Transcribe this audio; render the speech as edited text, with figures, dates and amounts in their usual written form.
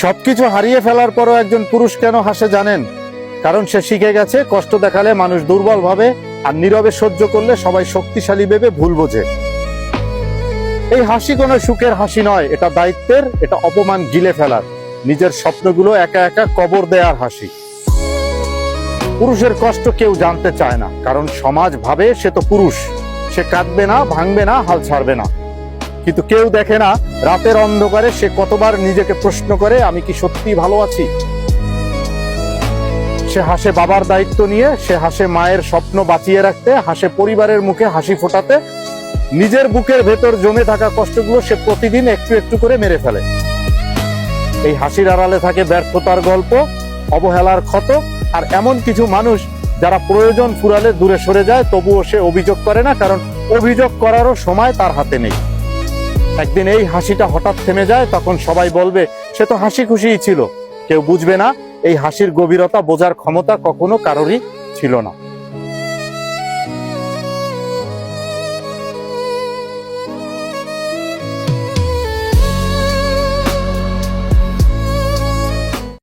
সবকিছু হারিয়ে ফেলার পরও একজন পুরুষ কেন হাসে জানেন? কারণ সে শিখে গেছে কষ্ট দেখালে মানুষ দুর্বল ভাবে, আর নীরবে সহ্য করলে সবাই শক্তিশালী ভেবে ভুল বোঝে। এই হাসি কোনো সুখের হাসি নয়, এটা দায়িত্বের, এটা অপমান গিলে ফেলার, নিজের স্বপ্নগুলো একা একা কবর দেয়ার হাসি। পুরুষের কষ্ট কেউ জানতে চায় না, কারণ সমাজ ভাবে সে তো পুরুষ, সে কাঁদবে না, ভাঙবে না, হাল ছাড়বে না। কিন্তু কেউ দেখে না রাতের অন্ধকারে সে কতবার নিজেকে প্রশ্ন করে, আমি কি সত্যি ভালো আছি? সে হাসে বাবার দায়িত্ব নিয়ে, সে হাসে মায়ের স্বপ্ন বাঁচিয়ে রাখতে, হাসে পরিবারের মুখে হাসি ফোটাতে। নিজের বুকের ভেতর জমে থাকা কষ্টগুলো সে প্রতিদিন একটু একটু করে মেরে ফেলে। এই হাসির আড়ালে থাকে ব্যর্থতার গল্প, অবহেলার ক্ষত, আর এমন কিছু মানুষ যারা প্রয়োজন ফুরালে দূরে সরে যায়, তবুও সে অভিযোগ করে না, কারণ অভিযোগ করারও সময় তার হাতে নেই। একদিন এই হাসিটা হঠাৎ থেমে যায়, তখন সবাই বলবে সে তো হাসি খুশিই ছিল। কেউ বুঝবে না এই হাসির গভীরতা বোঝার ক্ষমতা কখনো কারোরই ছিল না।